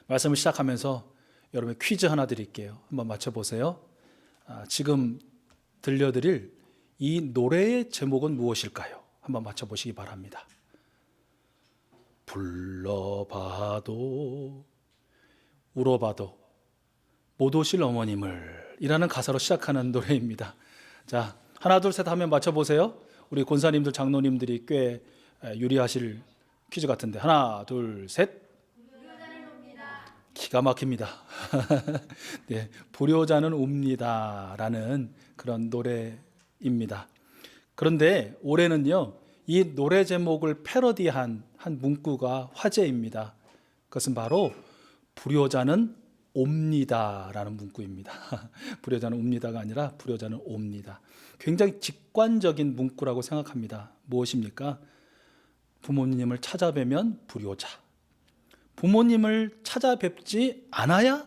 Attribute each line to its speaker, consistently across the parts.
Speaker 1: 말씀을 시작하면서 여러분 퀴즈 하나 드릴게요. 한번 맞춰보세요. 지금 들려드릴 이 노래의 제목은 무엇일까요? 한번 맞춰보시기 바랍니다. 불러봐도 울어봐도 못 오실 어머님을 이라는 가사로 시작하는 노래입니다. 자, 하나 둘 셋 하면 맞춰보세요. 우리 권사님들 장로님들이 꽤 유리하실 퀴즈 같은데 하나 둘 셋. 기가 막힙니다. 네, 불효자는 옵니다 라는 그런 노래입니다. 그런데 올해는요, 이 노래 제목을 패러디한 한 문구가 화제입니다. 그것은 바로 불효자는 옵니다 라는 문구입니다. 불효자는 옵니다가 아니라 불효자는 옵니다. 굉장히 직관적인 문구라고 생각합니다. 무엇입니까? 부모님을 찾아뵈면 불효자, 부모님을 찾아뵙지 않아야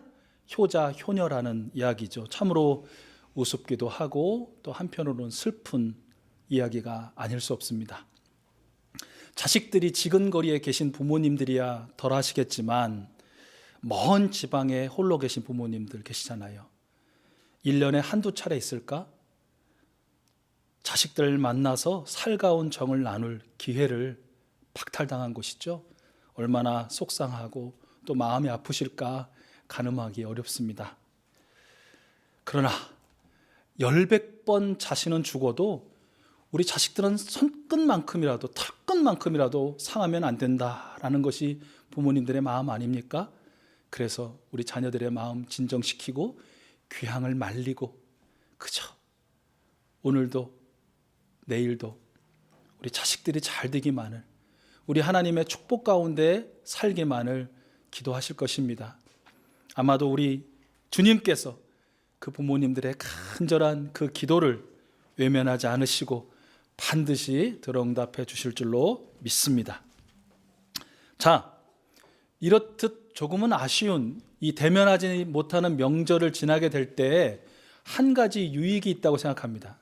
Speaker 1: 효자, 효녀라는 이야기죠. 참으로 우습기도 하고 또 한편으로는 슬픈 이야기가 아닐 수 없습니다. 자식들이 지근거리에 계신 부모님들이야 덜 하시겠지만 먼 지방에 홀로 계신 부모님들 계시잖아요. 1년에 한두 차례 있을까? 자식들 만나서 살가운 정을 나눌 기회를 박탈당한 것이죠. 얼마나 속상하고 또 마음이 아프실까 가늠하기 어렵습니다. 그러나 10번 자신은 죽어도 우리 자식들은 손끝만큼이라도 털끝만큼이라도 상하면 안 된다라는 것이 부모님들의 마음 아닙니까? 그래서 우리 자녀들의 마음 진정시키고 귀향을 말리고 그저 오늘도 내일도 우리 자식들이 잘 되기만을, 우리 하나님의 축복 가운데 살기만을 기도하실 것입니다. 아마도 우리 주님께서 그 부모님들의 간절한 그 기도를 외면하지 않으시고 반드시 들어응답해 주실 줄로 믿습니다. 자, 이렇듯 조금은 아쉬운 이 대면하지 못하는 명절을 지나게 될 때 한 가지 유익이 있다고 생각합니다.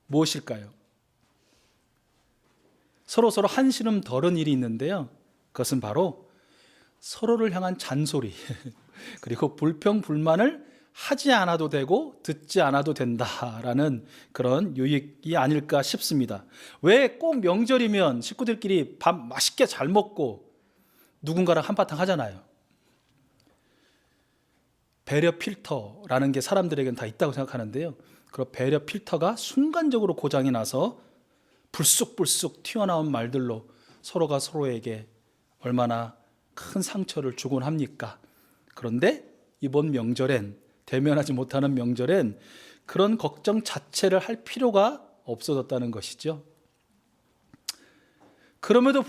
Speaker 1: 무엇일까요? 서로 한시름 덜은 일이 있는데요. 그것은 바로 서로를 향한 잔소리 그리고 불평, 불만을 하지 않아도 되고 듣지 않아도 된다라는 그런 유익이 아닐까 싶습니다. 왜 꼭 명절이면 식구들끼리 밥 맛있게 잘 먹고 누군가랑 한바탕 하잖아요. 배려 필터라는 게 사람들에게는 다 있다고 생각하는데요. 그 배려 필터가 순간적으로 고장이 나서 불쑥불쑥 튀어나온 말들로 서로가 서로에게 얼마나 큰 상처를 주곤 합니까? 그런데 이번 명절엔, 대면하지 못하는 명절엔 그런 걱정 자체를 할 필요가 없어졌다는 것이죠. 그럼에도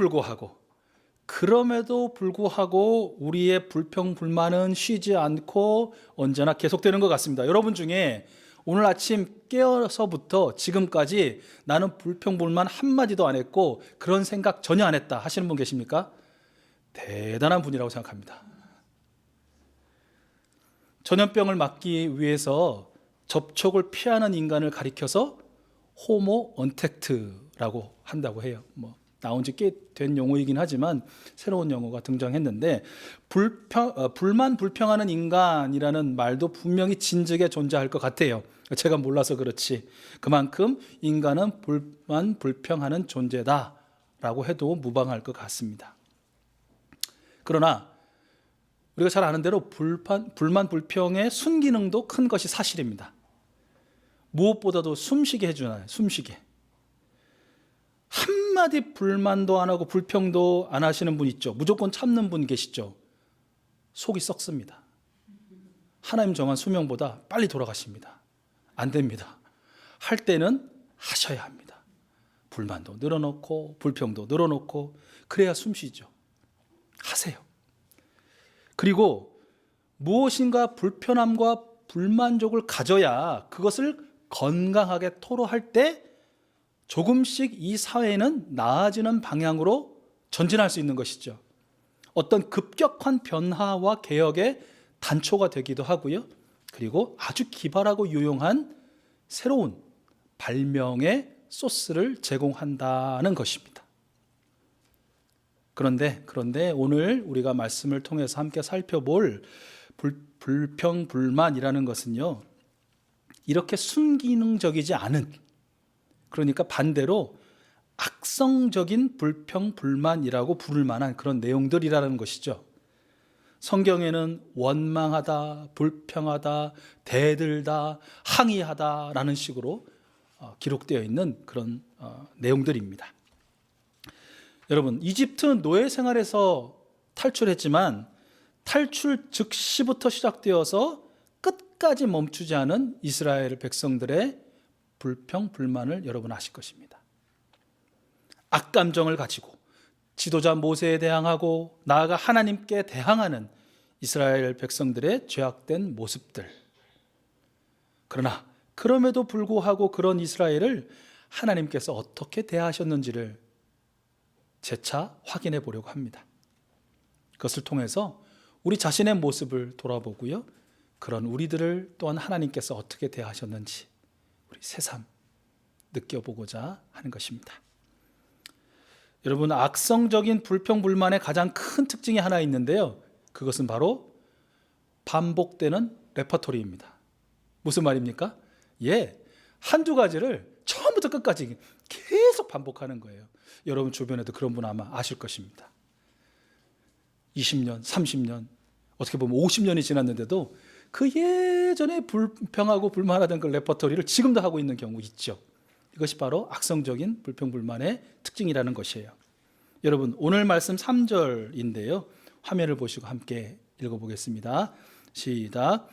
Speaker 1: 불구하고 우리의 불평, 불만은 쉬지 않고 언제나 계속되는 것 같습니다. 여러분 중에 오늘 아침 깨어서부터 지금까지 나는 불평, 불만 한마디도 안 했고 그런 생각 전혀 안 했다 하시는 분 계십니까? 대단한 분이라고 생각합니다. 전염병을 막기 위해서 접촉을 피하는 인간을 가리켜서 호모 언택트라고 한다고 해요. 나온 지 꽤 된 용어이긴 하지만 새로운 용어가 등장했는데 불만 불평하는 인간이라는 말도 분명히 진즉에 존재할 것 같아요. 제가 몰라서 그렇지 그만큼 인간은 불만 불평하는 존재다라고 해도 무방할 것 같습니다. 그러나 우리가 잘 아는 대로 불만 불평의 순기능도 큰 것이 사실입니다. 무엇보다도 숨쉬게 해주나요? 숨쉬게. 한마디 불만도 안 하고 불평도 안 하시는 분 있죠. 무조건 참는 분 계시죠. 속이 썩습니다. 하나님 정한 수명보다 빨리 돌아가십니다. 안 됩니다. 할 때는 하셔야 합니다. 불만도 늘어놓고 불평도 늘어놓고 그래야 숨쉬죠. 하세요. 그리고 무엇인가 불편함과 불만족을 가져야 그것을 건강하게 토로할 때 조금씩 이 사회는 나아지는 방향으로 전진할 수 있는 것이죠. 어떤 급격한 변화와 개혁의 단초가 되기도 하고요. 그리고 아주 기발하고 유용한 새로운 발명의 소스를 제공한다는 것입니다. 그런데 오늘 우리가 말씀을 통해서 함께 살펴볼 불평불만이라는 것은요, 이렇게 순기능적이지 않은, 그러니까 반대로 악성적인 불평불만이라고 부를 만한 그런 내용들이라는 것이죠. 성경에는 원망하다, 불평하다, 대들다, 항의하다라는 식으로 기록되어 있는 그런 내용들입니다. 여러분, 이집트 노예 생활에서 탈출했지만 탈출 즉시부터 시작되어서 끝까지 멈추지 않은 이스라엘 백성들의 불평, 불만을 여러분 아실 것입니다. 악감정을 가지고 지도자 모세에 대항하고 나아가 하나님께 대항하는 이스라엘 백성들의 죄악된 모습들. 그러나 그럼에도 불구하고 그런 이스라엘을 하나님께서 어떻게 대하셨는지를 재차 확인해 보려고 합니다. 그것을 통해서 우리 자신의 모습을 돌아보고요, 그런 우리들을 또한 하나님께서 어떻게 대하셨는지 우리 새삼 느껴보고자 하는 것입니다. 여러분, 악성적인 불평불만의 가장 큰 특징이 하나 있는데요, 그것은 바로 반복되는 레퍼토리입니다. 무슨 말입니까? 한두 가지를 처음부터 끝까지 계속 반복하는 거예요. 여러분 주변에도 그런 분 아마 아실 것입니다. 20년, 30년, 어떻게 보면 50년이 지났는데도 그 예전에 불평하고 불만하던 그 레퍼토리를 지금도 하고 있는 경우 있죠. 이것이 바로 악성적인 불평불만의 특징이라는 것이에요. 여러분, 오늘 말씀 3절인데요. 화면을 보시고 함께 읽어보겠습니다. 시작.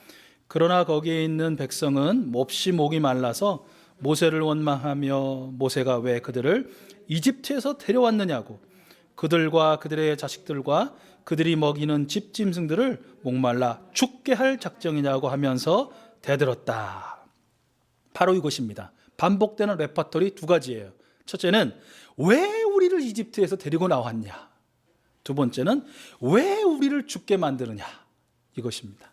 Speaker 1: 그러나 거기에 있는 백성은 몹시 목이 말라서 모세를 원망하며 모세가 왜 그들을 이집트에서 데려왔느냐고, 그들과 그들의 자식들과 그들이 먹이는 집짐승들을 목말라 죽게 할 작정이냐고 하면서 대들었다. 바로 이것입니다. 반복되는 레퍼토리 두 가지예요. 첫째는 왜 우리를 이집트에서 데리고 나왔냐, 두 번째는 왜 우리를 죽게 만드느냐, 이것입니다.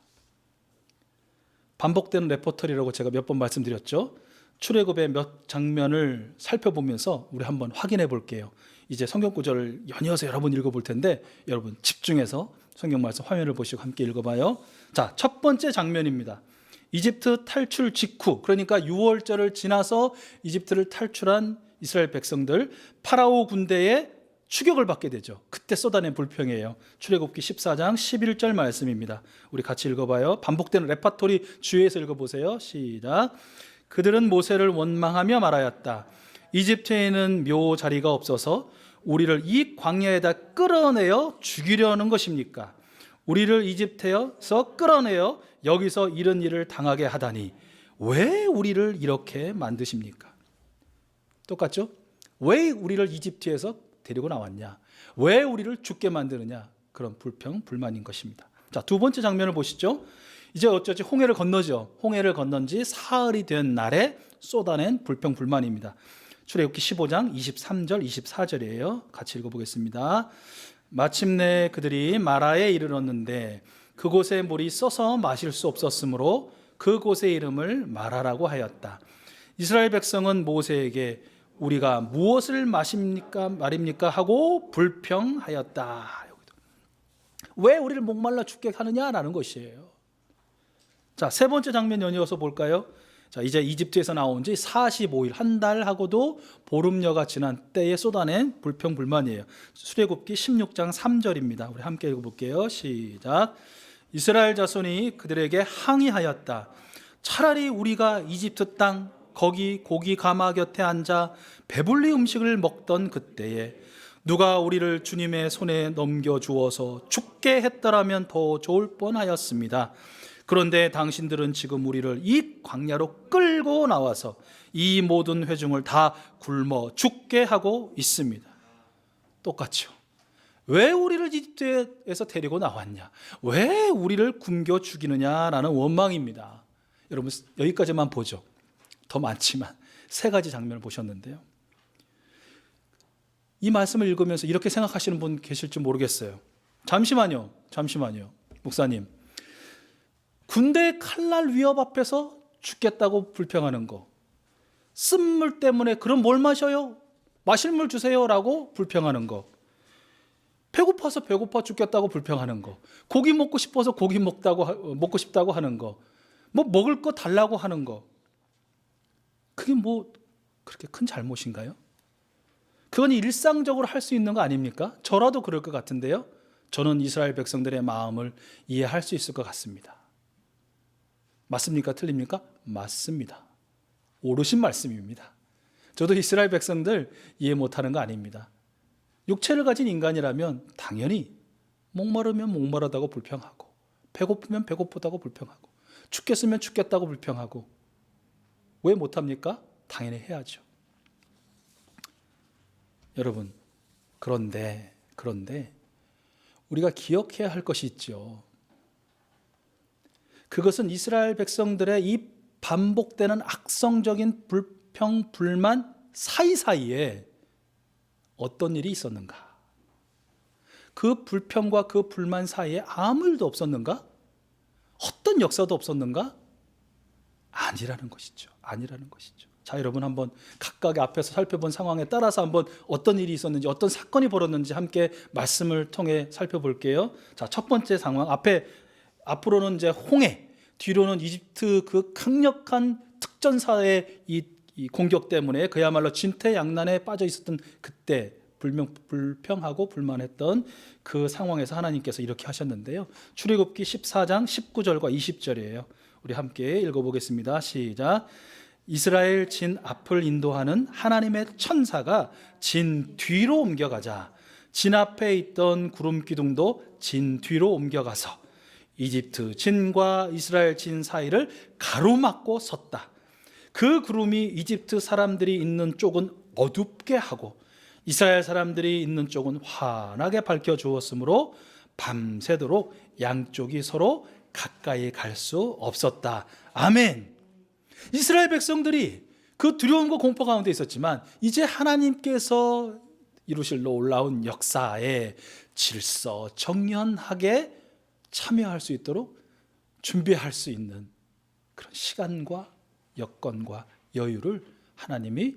Speaker 1: 반복되는 레퍼토리라고 제가 몇 번 말씀드렸죠. 출애굽의 몇 장면을 살펴보면서 우리 한번 확인해 볼게요. 이제 성경 구절을 연이어서 여러 번 읽어볼 텐데 여러분 집중해서 성경 말씀 화면을 보시고 함께 읽어봐요. 자, 첫 번째 장면입니다. 이집트 탈출 직후, 그러니까 6월절을 지나서 이집트를 탈출한 이스라엘 백성들, 파라오 군대의 추격을 받게 되죠. 그때 쏟아낸 불평이에요. 출애굽기 14장 11절 말씀입니다. 우리 같이 읽어봐요. 반복되는 레퍼토리 주의해서 읽어보세요. 시작. 그들은 모세를 원망하며 말하였다. 이집트에는 묘 자리가 없어서 우리를 이 광야에다 끌어내어 죽이려는 것입니까? 우리를 이집트에서 끌어내어 여기서 이런 일을 당하게 하다니 왜 우리를 이렇게 만드십니까? 똑같죠? 왜 우리를 이집트에서 데리고 나왔냐? 왜 우리를 죽게 만드느냐? 그런 불평, 불만인 것입니다. 자, 두 번째 장면을 보시죠. 이제 어쩌지 홍해를 건너죠. 홍해를 건넌 지 사흘이 된 날에 쏟아낸 불평, 불만입니다. 출애굽기 15장 23절, 24절이에요. 같이 읽어보겠습니다. 마침내 그들이 마라에 이르렀는데 그곳에 물이 써서 마실 수 없었으므로 그곳의 이름을 마라라고 하였다. 이스라엘 백성은 모세에게 우리가 무엇을 마십니까 말입니까 하고 불평하였다. 왜 우리를 목말라 죽게 하느냐라는 것이에요. 자, 세 번째 장면 연이어서 볼까요? 자, 이제 이집트에서 나온 지 45일, 한 달하고도 보름여가 지난 때에 쏟아낸 불평, 불만이에요. 출애굽기 16장 3절입니다. 우리 함께 읽어볼게요. 시작. 이스라엘 자손이 그들에게 항의하였다. 차라리 우리가 이집트 땅 거기 고기 가마 곁에 앉아 배불리 음식을 먹던 그때에 누가 우리를 주님의 손에 넘겨주어서 죽게 했더라면 더 좋을 뻔하였습니다. 그런데 당신들은 지금 우리를 이 광야로 끌고 나와서 이 모든 회중을 다 굶어 죽게 하고 있습니다. 똑같죠. 왜 우리를 이집트에서 데리고 나왔냐? 왜 우리를 굶겨 죽이느냐라는 원망입니다. 여러분, 여기까지만 보죠. 더 많지만 세 가지 장면을 보셨는데요. 이 말씀을 읽으면서 이렇게 생각하시는 분 계실지 모르겠어요. 잠시만요. 목사님, 군대의 칼날 위협 앞에서 죽겠다고 불평하는 거, 쓴물 때문에 그럼 뭘 마셔요? 마실 물 주세요 라고 불평하는 거, 배고파서 배고파 죽겠다고 불평하는 거, 고기 먹고 싶어서 고기 먹고 싶다고 하는 거, 뭐 먹을 거 달라고 하는 거, 그게 뭐 그렇게 큰 잘못인가요? 그건 일상적으로 할 수 있는 거 아닙니까? 저라도 그럴 것 같은데요. 저는 이스라엘 백성들의 마음을 이해할 수 있을 것 같습니다. 맞습니까? 틀립니까? 맞습니다. 옳으신 말씀입니다. 저도 이스라엘 백성들 이해 못하는 거 아닙니다. 육체를 가진 인간이라면 당연히 목마르면 목마르다고 불평하고, 배고프면 배고프다고 불평하고, 죽겠으면 죽겠다고 불평하고, 왜 못합니까? 당연히 해야죠. 여러분, 그런데 우리가 기억해야 할 것이 있죠. 그것은 이스라엘 백성들의 이 반복되는 악성적인 불평, 불만 사이사이에 어떤 일이 있었는가? 그 불평과 그 불만 사이에 아무 일도 없었는가? 어떤 역사도 없었는가? 아니라는 것이죠. 자, 여러분 한번 각각의 앞에서 살펴본 상황에 따라서 한번 어떤 일이 있었는지, 어떤 사건이 벌어졌는지 함께 말씀을 통해 살펴볼게요. 자, 첫 번째 상황, 앞으로는 이제 홍해, 뒤로는 이집트 그 강력한 특전사의 이 공격 때문에 그야말로 진퇴양난에 빠져 있었던 그때 불평하고 불만했던 그 상황에서 하나님께서 이렇게 하셨는데요. 출애굽기 14장 19절과 20절이에요. 우리 함께 읽어보겠습니다. 시작. 이스라엘 진 앞을 인도하는 하나님의 천사가 진 뒤로 옮겨가자 진 앞에 있던 구름 기둥도 진 뒤로 옮겨가서 이집트 진과 이스라엘 진 사이를 가로막고 섰다. 그 구름이 이집트 사람들이 있는 쪽은 어둡게 하고 이스라엘 사람들이 있는 쪽은 환하게 밝혀 주었으므로 밤새도록 양쪽이 서로 가까이 갈 수 없었다. 아멘. 이스라엘 백성들이 그 두려움과 공포 가운데 있었지만 이제 하나님께서 이루실로 올라온 역사에 질서 정연하게 참여할 수 있도록 준비할 수 있는 그런 시간과 여건과 여유를 하나님이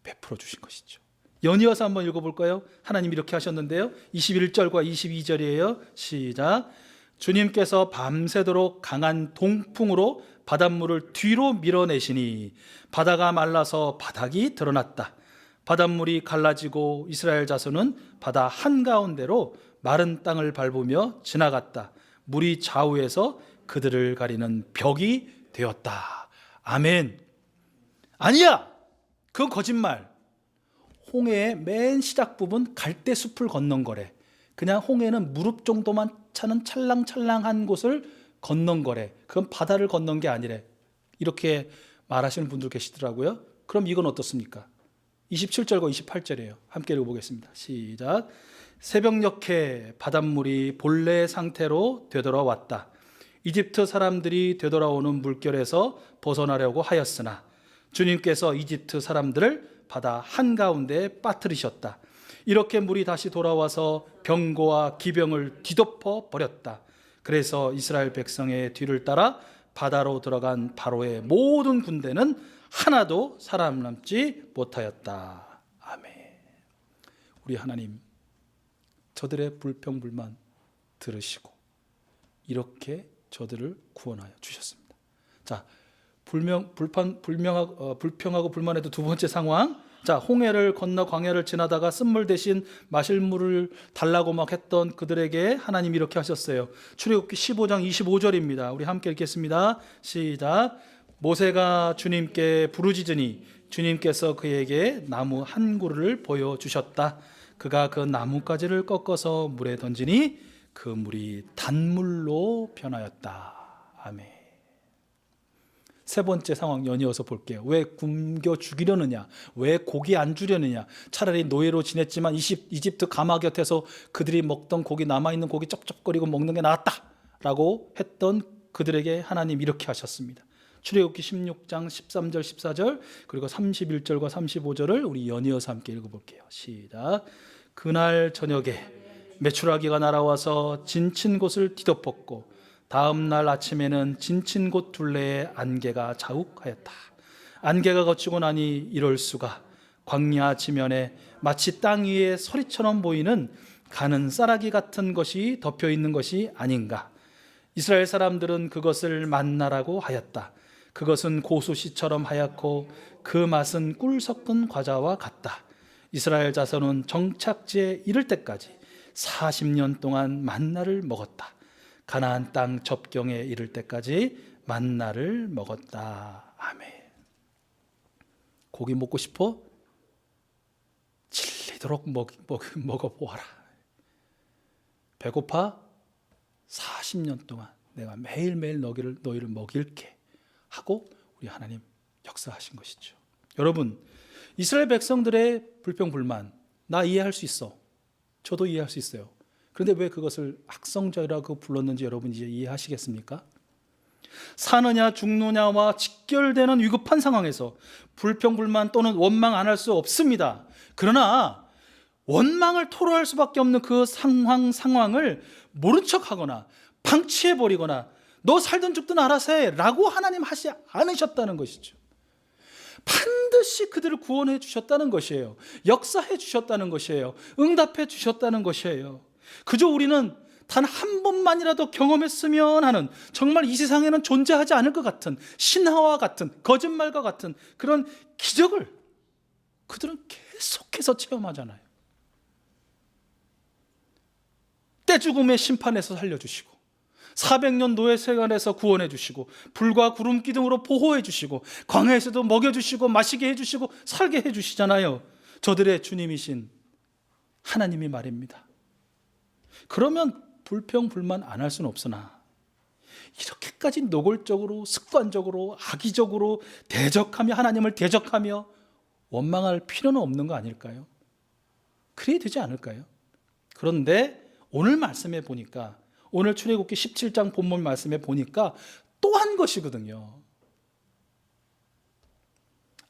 Speaker 1: 베풀어 주신 것이죠. 연이어서 한번 읽어볼까요? 하나님이 이렇게 하셨는데요. 21절과 22절이에요. 시작. 주님께서 밤새도록 강한 동풍으로 바닷물을 뒤로 밀어내시니 바다가 말라서 바닥이 드러났다. 바닷물이 갈라지고 이스라엘 자손은 바다 한가운데로 마른 땅을 밟으며 지나갔다. 물이 좌우에서 그들을 가리는 벽이 되었다. 아멘. 아니야, 그건 거짓말. 홍해의 맨 시작 부분 갈대숲을 건넌 거래. 그냥 홍해는 무릎 정도만 차는 찰랑찰랑한 곳을 건넌 거래. 그건 바다를 건넌 게 아니래. 이렇게 말하시는 분들 계시더라고요. 그럼 이건 어떻습니까? 27절과 28절이에요. 함께 읽어보겠습니다. 시작. 새벽녘에 바닷물이 본래 상태로 되돌아왔다. 이집트 사람들이 되돌아오는 물결에서 벗어나려고 하였으나 주님께서 이집트 사람들을 바다 한가운데 빠뜨리셨다. 이렇게 물이 다시 돌아와서 병거와 기병을 뒤덮어 버렸다. 그래서 이스라엘 백성의 뒤를 따라 바다로 들어간 바로의 모든 군대는 하나도 살아남지 못하였다. 아멘. 우리 하나님, 저들의 불평불만 들으시고 이렇게 저들을 구원하여 주셨습니다. 자, 불평하고 불만해도 두 번째 상황. 자, 홍해를 건너 광야를 지나다가 쓴물 대신 마실 물을 달라고 막 했던 그들에게 하나님이 이렇게 하셨어요. 출애굽기 15장 25절입니다. 우리 함께 읽겠습니다. 시작. 모세가 주님께 부르짖으니 주님께서 그에게 나무 한 그루를 보여주셨다. 그가 그 나뭇가지를 꺾어서 물에 던지니 그 물이 단물로 변하였다. 아멘. 세 번째 상황 연이어서 볼게요. 왜 굶겨 죽이려느냐? 왜 고기 안 주려느냐? 차라리 노예로 지냈지만 이집트 가마 곁에서 그들이 먹던 고기, 남아있는 고기 쩝쩝거리고 먹는 게 낫다 라고 했던 그들에게 하나님 이렇게 하셨습니다. 출애굽기 16장 13절 14절 그리고 31절과 35절을 우리 연이어서 함께 읽어볼게요. 시작. 그날 저녁에 메추라기가 날아와서 진친 곳을 뒤덮었고 다음 날 아침에는 진친 곳 둘레에 안개가 자욱하였다. 안개가 걷히고 나니 이럴 수가. 광야 지면에 마치 땅 위에 서리처럼 보이는 가는 쌀아기 같은 것이 덮여 있는 것이 아닌가. 이스라엘 사람들은 그것을 만나라고 하였다. 그것은 고수씨처럼 하얗고 그 맛은 꿀 섞은 과자와 같다. 이스라엘 자손은 정착지에 이를 때까지 40년 동안 만나를 먹었다. 가나안 땅 접경에 이를 때까지 만나를 먹었다. 아멘. 고기 먹고 싶어? 질리도록 먹어보아라. 배고파? 40년 동안 내가 매일매일 너희를 먹일게 하고 우리 하나님 역사하신 것이죠. 여러분, 이스라엘 백성들의 불평불만 나 이해할 수 있어. 저도 이해할 수 있어요. 그런데 왜 그것을 악성적이라고 불렀는지 여러분 이제 이해하시겠습니까? 사느냐 죽느냐와 직결되는 위급한 상황에서 불평불만 또는 원망 안 할 수 없습니다. 그러나 원망을 토로할 수밖에 없는 그 상황을 모른 척하거나 방치해버리거나 너 살든 죽든 알아서 해 라고 하나님 하지 않으셨다는 것이죠. 반드시 그들을 구원해 주셨다는 것이에요. 역사해 주셨다는 것이에요. 응답해 주셨다는 것이에요. 그저 우리는 단 한 번만이라도 경험했으면 하는, 정말 이 세상에는 존재하지 않을 것 같은 신화와 같은 거짓말과 같은 그런 기적을 그들은 계속해서 체험하잖아요. 떼죽음의 심판에서 살려주시고 400년 노예 생활에서 구원해 주시고 불과 구름 기둥으로 보호해 주시고 광야에서도 먹여주시고 마시게 해주시고 살게 해주시잖아요. 저들의 주님이신 하나님이 말입니다. 그러면 불평불만 안 할 수는 없으나 이렇게까지 노골적으로 습관적으로 악의적으로 대적하며 하나님을 대적하며 원망할 필요는 없는 거 아닐까요? 그래야 되지 않을까요? 그런데 오늘 말씀에 보니까, 오늘 출애굽기 17장 본문 말씀에 보니까 또 한 것이거든요.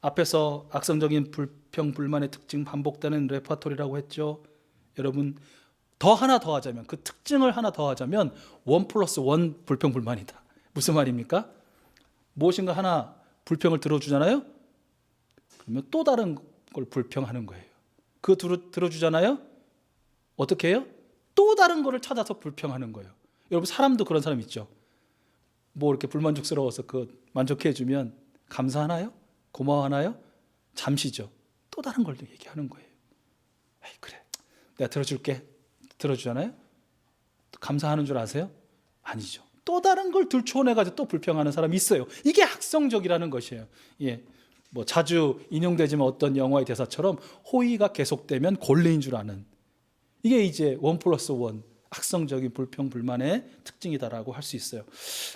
Speaker 1: 앞에서 악성적인 불평불만의 특징 반복되는 레퍼토리라고 했죠. 여러분, 더 하나 더 하자면, 그 특징을 하나 더 하자면 1+1 불평불만이다. 무슨 말입니까? 무엇인가 하나 불평을 들어주잖아요. 그러면 또 다른 걸 불평하는 거예요. 그거 들어주잖아요. 어떻게 해요? 또 다른 거를 찾아서 불평하는 거예요. 여러분, 사람도 그런 사람 있죠. 뭐 이렇게 불만족스러워서 그 만족해 주면 감사하나요? 고마워하나요? 잠시죠. 또 다른 걸 얘기하는 거예요. 에이, 그래, 내가 들어줄게. 들어주잖아요. 감사하는 줄 아세요? 아니죠. 또 다른 걸 들추어내가지고 또 불평하는 사람이 있어요. 이게 악성적이라는 것이에요. 예, 뭐 자주 인용되지만 어떤 영화의 대사처럼 호의가 계속되면 권리인 줄 아는, 이게 이제 1+1 악성적인 불평불만의 특징이다라고 할 수 있어요.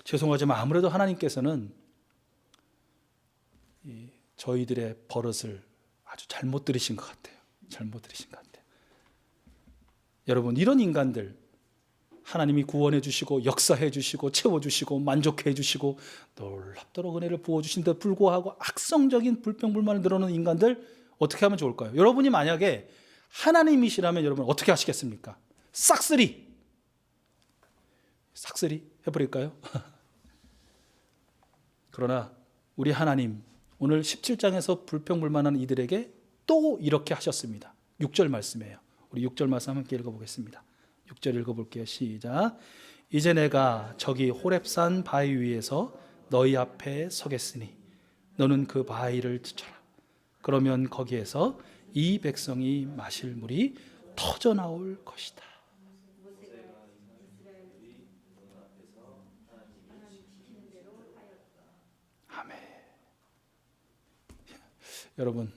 Speaker 1: 죄송하지만 아무래도 하나님께서는 저희들의 버릇을 아주 잘못 들으신 것 같아요. 잘못 들으신 것 같아요. 여러분, 이런 인간들 하나님이 구원해 주시고 역사해 주시고 채워 주시고 만족해 주시고 놀랍도록 은혜를 부어 주신데도 불구하고 악성적인 불평불만을 늘어놓는 인간들 어떻게 하면 좋을까요? 여러분이 만약에 하나님이시라면 여러분 어떻게 하시겠습니까? 싹쓸이 해버릴까요? 그러나 우리 하나님 오늘 17장에서 불평불만하는 이들에게 또 이렇게 하셨습니다. 6절 말씀이에요. 우리 6절 말씀 함께 읽어보겠습니다. 6절 읽어볼게요. 시작. 이제 내가 저기 호렙산 바위 위에서 너희 앞에 서겠으니 너는 그 바위를 쳐라. 그러면 거기에서 이 백성이 마실 물이 터져 나올 것이다. 아멘. 여러분,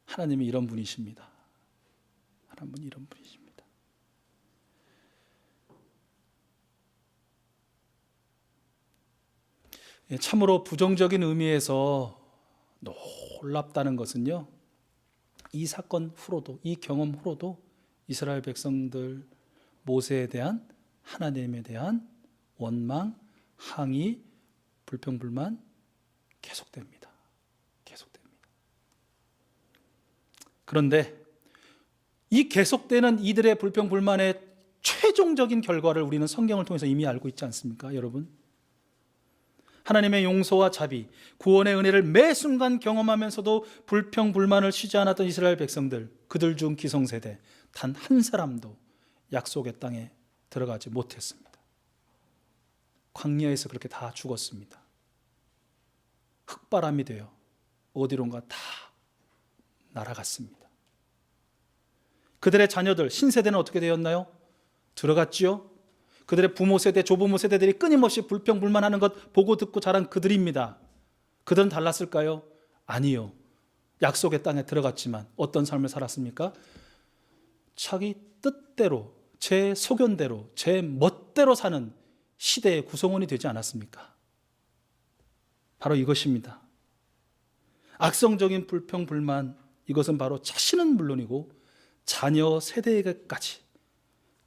Speaker 1: 하나님이 이런 분이십니다. 하나님은 이런 분이십니다. 참으로 부정적인 의미에서 놀랍다는 것은요, 이 사건 후로도, 이 경험 후로도 이스라엘 백성들 모세에 대한, 하나님에 대한 원망, 항의, 불평불만 계속됩니다. 그런데 이 계속되는 이들의 불평불만의 최종적인 결과를 우리는 성경을 통해서 이미 알고 있지 않습니까, 여러분? 하나님의 용서와 자비, 구원의 은혜를 매 순간 경험하면서도 불평불만을 쉬지 않았던 이스라엘 백성들, 그들 중 기성세대, 단 한 사람도 약속의 땅에 들어가지 못했습니다. 광야에서 그렇게 다 죽었습니다. 흙바람이 되어 어디론가 다 날아갔습니다. 그들의 자녀들, 신세대는 어떻게 되었나요? 들어갔지요? 그들의 부모 세대, 조부모 세대들이 끊임없이 불평불만하는 것 보고 듣고 자란 그들입니다. 그들은 달랐을까요? 아니요. 약속의 땅에 들어갔지만 어떤 삶을 살았습니까? 자기 뜻대로, 제 소견대로, 제 멋대로 사는 시대의 구성원이 되지 않았습니까? 바로 이것입니다. 악성적인 불평불만, 이것은 바로 자신은 물론이고 자녀 세대에게까지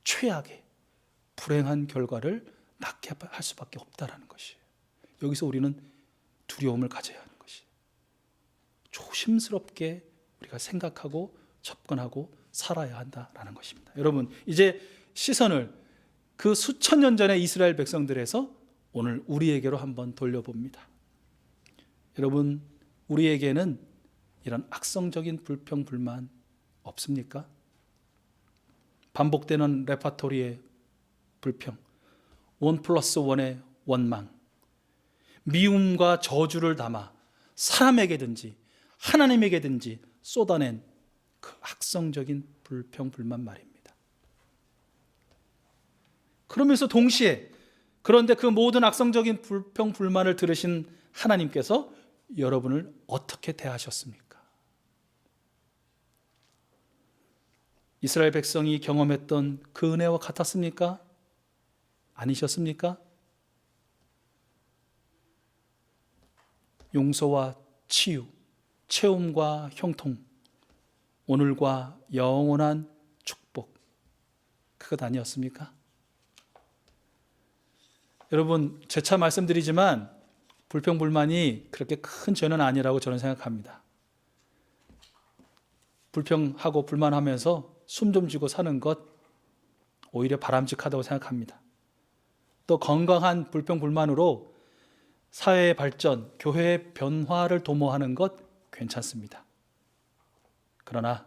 Speaker 1: 최악의 불행한 결과를 낳게 할 수밖에 없다는 것이에요. 여기서 우리는 두려움을 가져야 하는 것이에요. 조심스럽게 우리가 생각하고 접근하고 살아야 한다는 것입니다. 여러분, 이제 시선을 그 수천 년 전의 이스라엘 백성들에서 오늘 우리에게로 한번 돌려봅니다. 여러분, 우리에게는 이런 악성적인 불평불만 없습니까? 반복되는 레파토리의 불평, 1+1의 원망, 미움과 저주를 담아 사람에게든지 하나님에게든지 쏟아낸 그 악성적인 불평불만 말입니다. 그러면서 동시에, 그런데 그 모든 악성적인 불평불만을 들으신 하나님께서 여러분을 어떻게 대하셨습니까? 이스라엘 백성이 경험했던 그 은혜와 같았습니까? 아니셨습니까? 용서와 치유, 채움과 형통, 오늘과 영원한 축복, 그것 아니었습니까? 여러분, 재차 말씀드리지만 불평불만이 그렇게 큰 죄는 아니라고 저는 생각합니다. 불평하고 불만하면서 숨 좀 쉬고 사는 것 오히려 바람직하다고 생각합니다. 또 건강한 불평불만으로 사회의 발전, 교회의 변화를 도모하는 것 괜찮습니다. 그러나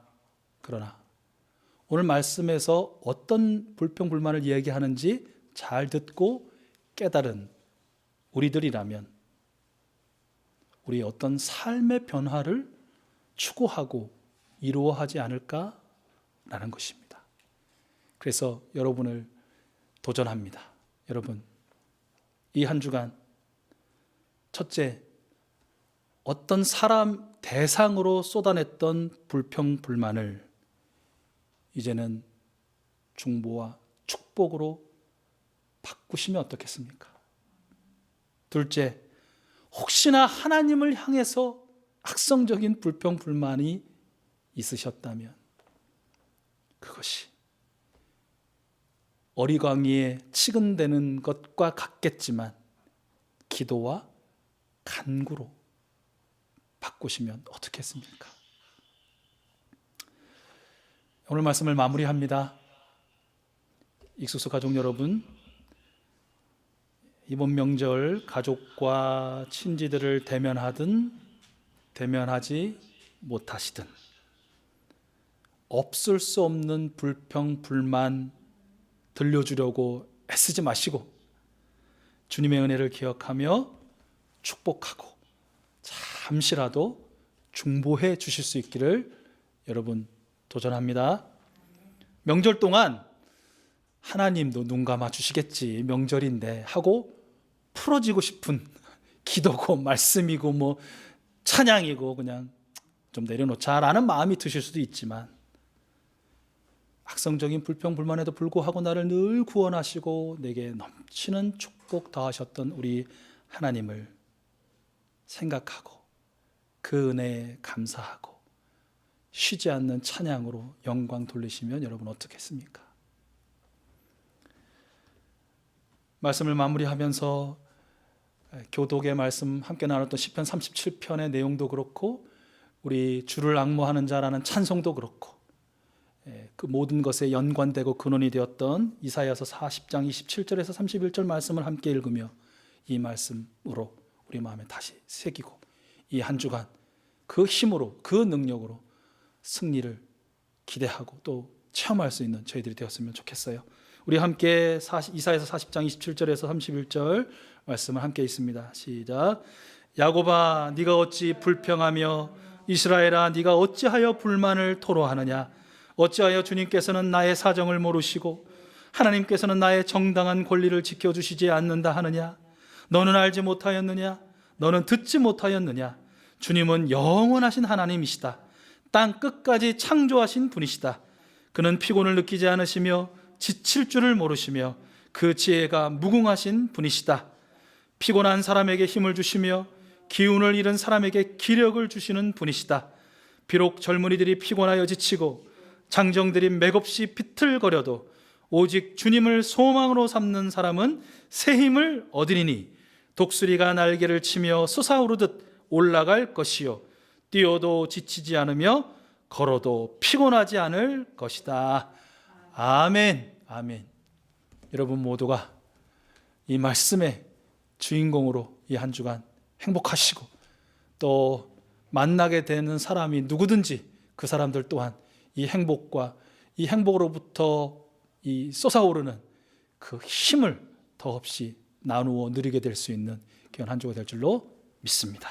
Speaker 1: 오늘 말씀에서 어떤 불평불만을 이야기하는지 잘 듣고 깨달은 우리들이라면 우리의 어떤 삶의 변화를 추구하고 이루어하지 않을까라는 것입니다. 그래서 여러분을 도전합니다. 여러분, 이 한 주간 첫째, 어떤 사람 대상으로 쏟아냈던 불평불만을 이제는 중보와 축복으로 바꾸시면 어떻겠습니까? 둘째, 혹시나 하나님을 향해서 악성적인 불평불만이 있으셨다면 그것이 어리광이에 치근대는 것과 같겠지만 기도와 간구로 바꾸시면 어떻겠습니까? 오늘 말씀을 마무리합니다. 익숙수 가족 여러분, 이번 명절 가족과 친지들을 대면하든 대면하지 못하시든 없을 수 없는 불평, 불만 들려주려고 애쓰지 마시고 주님의 은혜를 기억하며 축복하고 잠시라도 중보해 주실 수 있기를 여러분 도전합니다. 명절 동안 하나님도 눈 감아 주시겠지, 명절인데 하고 풀어지고 싶은 기도고 말씀이고 뭐 찬양이고 그냥 좀 내려놓자라는 마음이 드실 수도 있지만 악성적인 불평불만에도 불구하고 나를 늘 구원하시고 내게 넘치는 축복 더하셨던 우리 하나님을 생각하고 그 은혜에 감사하고 쉬지 않는 찬양으로 영광 돌리시면 여러분 어떻겠습니까? 말씀을 마무리하면서 교독의 말씀 함께 나눴던 시편 37편의 내용도 그렇고 우리 주를 앙모하는 자라는 찬송도 그렇고 그 모든 것에 연관되고 근원이 되었던 이사야서 40장 27절에서 31절 말씀을 함께 읽으며 이 말씀으로 우리 마음에 다시 새기고 이 한 주간 그 힘으로 그 능력으로 승리를 기대하고 또 체험할 수 있는 저희들이 되었으면 좋겠어요. 우리 함께 이사야서 40장 27절에서 31절 말씀을 함께 읽습니다. 시작. 야곱아 네가 어찌 불평하며 이스라엘아 네가 어찌하여 불만을 토로하느냐. 어찌하여 주님께서는 나의 사정을 모르시고 하나님께서는 나의 정당한 권리를 지켜주시지 않는다 하느냐. 너는 알지 못하였느냐. 너는 듣지 못하였느냐. 주님은 영원하신 하나님이시다. 땅 끝까지 창조하신 분이시다. 그는 피곤을 느끼지 않으시며 지칠 줄을 모르시며 그 지혜가 무궁하신 분이시다. 피곤한 사람에게 힘을 주시며 기운을 잃은 사람에게 기력을 주시는 분이시다. 비록 젊은이들이 피곤하여 지치고 장정들이 맥없이 비틀거려도 오직 주님을 소망으로 삼는 사람은 새 힘을 얻으리니 독수리가 날개를 치며 솟아오르듯 올라갈 것이요 뛰어도 지치지 않으며 걸어도 피곤하지 않을 것이다. 아멘. 아멘. 여러분 모두가 이 말씀의 주인공으로 이 한 주간 행복하시고 또 만나게 되는 사람이 누구든지 그 사람들 또한 이 행복과 이 행복으로부터 이 솟아오르는 그 힘을 더없이 나누어 누리게 될 수 있는 귀한 한 주가 될 줄로 믿습니다.